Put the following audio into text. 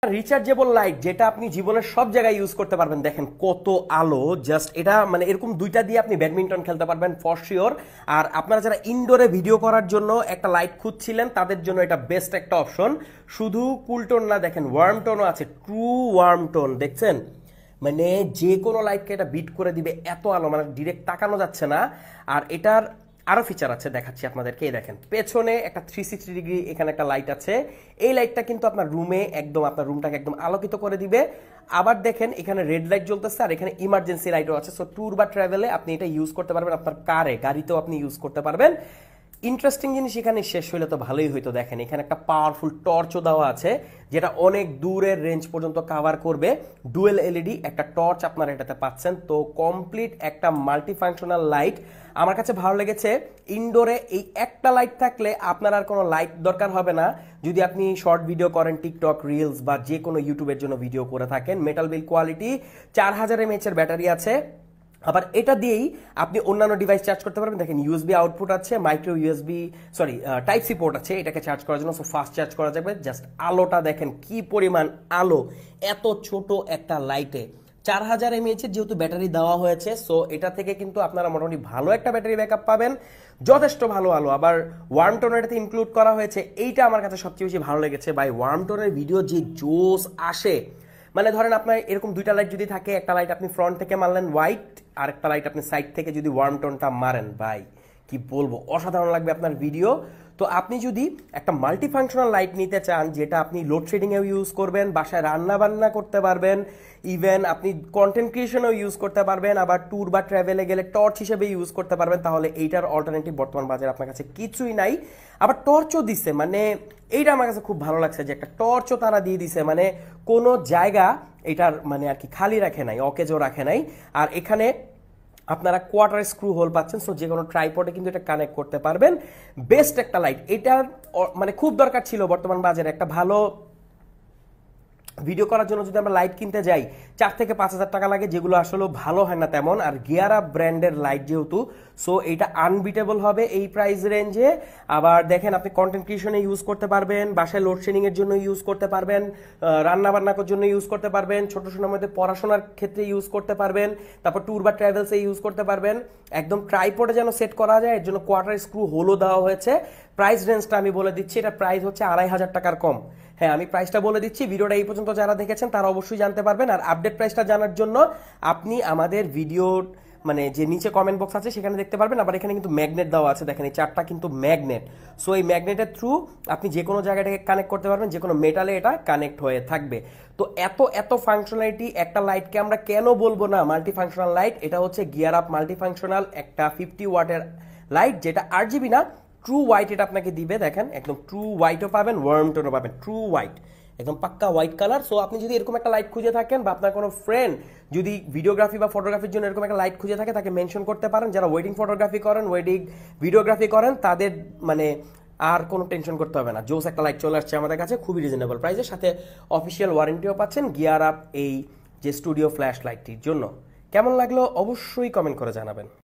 Rechargeable light যেটা আপনি জীবনের সব জায়গায় ইউজ করতে পারবেন। দেখেন কত আলো, জাস্ট এটা মানে এরকম দুইটা দিয়ে আপনি ব্যাডমিন্টন খেলতে পারবেন ফর শিওর। আর আপনারা যারা ইনডোরে ভিডিও করার জন্য একটা লাইট খুঁজছিলেন তাদের জন্য এটা বেস্ট একটা অপশন। শুধু কুল টোন না, দেখেন ওয়ার্ম টোনও আছে, ট্রু ওয়ার্ম টোন। দেখছেন মানে যে কোনো লাইটকে এটা বিট করে দিবে, এত আলো, মানে ডিরেক্ট তাকানো যাচ্ছে না। আর এটার আরো ফিচার আছে, দেখাচ্ছি আপনাদেরকে। এই দেখেন পেছনে একটা 360 ডিগ্রি এখানে একটা লাইট আছে। এই লাইটটা কিন্তু আপনার রুমে একদম আপনার রুমটাকে একদম আলোকিত করে দিবে। আবার দেখেন এখানে রেড লাইট জ্বলতেছে আর এখানে ইমার্জেন্সি লাইটও আছে। সো ট্যুর বা ট্রাভেলে আপনি এটা ইউজ করতে পারবেন, আপনার কারে গাড়িতেও আপনি ইউজ করতে পারবেন। ইন্টারেস্টিং জিনিস এখানে শেষ হইলে তো ভালোই হইতো। দেখেন এখানে একটা পাওয়ারফুল টর্চও দেওয়া আছে যেটা অনেক দূরের রেঞ্জ পর্যন্ত কভার করবে। ডুয়েল এলইডি একটা টর্চ আপনারা এটাতে পাচ্ছেন। তো কমপ্লিট একটা মাল্টি ফাংশনাল লাইট। আমার কাছে ভালো লেগেছে। ইনডোরে এই একটা লাইট থাকলে আপনার আর কোনো লাইট দরকার হবে না। যদি আপনি শর্ট ভিডিও করেন, টিকটক রিলস বা যে কোনো ইউটিউবের জন্য ভিডিও করে থাকেন। মেটাল বিল্ড কোয়ালিটি, 4000 mAh এর ব্যাটারি আছে। আবার এটা দিয়েই আপনি অন্যান্য ডিভাইস চার্জ করতে পারবেন। দেখেন ইউএসবি আউটপুট আছে, micro USB type C port আছে এটাকে চার্জ করার জন্য। সো ফাস্ট চার্জ করা যাবে। জাস্ট আলোটা দেখেন কি পরিমাণ আলো এত ছোট একটা লাইটে। 4000 mAh এর যেহেতু ব্যাটারি দেওয়া হয়েছে, সো এটা থেকে কিন্তু আপনারা মোটামুটি ভালো একটা ব্যাটারি ব্যাকআপ পাবেন, যথেষ্ট ভালো আলো। আবার ওয়ার্ম টোন এটাতে ইনক্লুড করা হয়েছে, এইটা আমার কাছে সবচেয়ে বেশি ভালো লেগেছে। বাই ওয়ার্ম টোনের ভিডিও যে জোস আসে, মানে ধরেন আপনার এরকম দুইটা লাইট যদি থাকে, একটা লাইট আপনি ফ্রন্ট থেকে মারলেন হোয়াইট, আর একটা লাইট আপনি সাইড থেকে যদি ওয়ার্ম টোনটা মারেন, ভাই কি বলবো, অসাধারণ লাগবে আপনার ভিডিও। তো আপনি যদি একটা মাল্টি ফাংশনাল লাইট নিতে চান যেটা আপনি লোডশেডিংয়েও ইউজ করবেন, বাসায় রান্না বান্না করতে পারবেন, ইভেন আপনি কন্টেন্ট ক্রিয়েশনেও ইউজ করতে পারবেন, আবার ট্যুর বা ট্রাভেলে গেলে টর্চ হিসেবে ইউজ করতে পারবেন, তাহলে এইটার অল্টারনেটিভ বর্তমান বাজারে আপনার কাছে কিছুই নাই। আবার টর্চও দিচ্ছে, মানে এইটা আমার কাছে খুব ভালো লাগছে যে একটা টর্চও তারা দিয়ে দিছে, মানে কোনো জায়গা এটার মানে আর কি খালি রাখে নাই, অকেজও রাখে নাই। আর এখানে আপনারা কোয়ার্টার স্ক্রু হোল পাচ্ছেন। সো যে কোনো ট্রাইপডে কিন্তু এটা কানেক্ট করতে পারবেন। বেস্ট একটা লাইট, এটার মানে খুব দরকার ছিল বর্তমান বাজারে একটা ভালো ভিডিও করার জন্য। যদি আমরা লাইট কিনতে যাই 4 থেকে 5000 টাকা লাগে, যেগুলো আসলে ভালো হয় না তেমন। আর গিয়ার আপ ব্র্যান্ডের লাইট যেহেতু, সো এটা আনবিটেবল হবে এই প্রাইস রেঞ্জে। আবার দেখেন আপনি কন্টেন্ট ক্রিয়েশনে ইউজ করতে পারবেন, বাসায় লোডশেডিং এর জন্য ইউজ করতে পারবেন, রান্না বান্নার জন্য ইউজ করতে পারবেন, ছোট সোনার মধ্যে পড়াশোনার ক্ষেত্রে ইউজ করতে পারবেন, তারপর ট্যুর বা ট্রাভেলসে ইউজ করতে পারবেন। একদম ট্রাইপডে যেন সেট করা যায় এর জন্য কোয়ার্টার স্ক্রু হোলও দেওয়া হয়েছে। প্রাইস রেঞ্জটা আমি বলে দিচ্ছি, এটা প্রাইস হচ্ছে 2500 টাকার কম। হ্যাঁ, আমি প্রাইসটা বলে দিচ্ছি। ভিডিওটা এই পর্যন্ত যারা দেখেছেন তারা অবশ্যই জানতে পারবেন। আর আপডেট প্রাইসটা জানার জন্য আপনি আমাদের ভিডিওর মানে যে নিচে কমেন্ট বক্স আছে সেখানে দেখতে পারবেন। আবার এখানে কিন্তু ম্যাগনেট দেওয়া আছে, দেখেন এই 4টা কিন্তু ম্যাগনেট। সো এই ম্যাগনেটের থ্রু আপনি যে কোনো জায়গাটাকে কানেক্ট করতে পারবেন, যে কোনো মেটালে এটা কানেক্ট হয়ে থাকবে। তো এত এত ফাংশনালিটি একটা লাইটকে আমরা কেন বলবো না মাল্টি ফাংশনাল লাইট? এটা হচ্ছে গিয়ার আপ মাল্টি ফাংশনাল একটা 50 ওয়াটের লাইট, যেটা আরজিবি না, ট্রু হোয়াইট এটা আপনাকে দিবে। দেখেন একদম ট্রু হোয়াইটও পাবেন, ওয়ার্ম টোনও পাবেন, ট্রু হোয়াইট, একদম পাক্কা হোয়াইট কালার। সো আপনি যদি এরকম একটা লাইট খুঁজে থাকেন বা আপনার কোনো ফ্রেন্ড যদি ভিডিওগ্রাফি বা ফটোগ্রাফির জন্য এরকম একটা লাইট খুঁজে থাকে, তাকে মেনশন করতে পারেন। যারা ওয়েডিং ফটোগ্রাফি করেন, ওয়েডিং ভিডিওগ্রাফি করেন, তাদের মানে আর কোনো টেনশন করতে হবে না। জোস একটা লাইট চলে আসছে আমাদের কাছে খুবই রিজনেবল প্রাইসের সাথে অফিসিয়াল ওয়ারেন্টিও পাচ্ছেন গিয়ার আপ এই যে স্টুডিও ফ্ল্যাশ লাইটটির জন্য। কেমন লাগলো অবশ্যই কমেন্ট করে জানাবেন।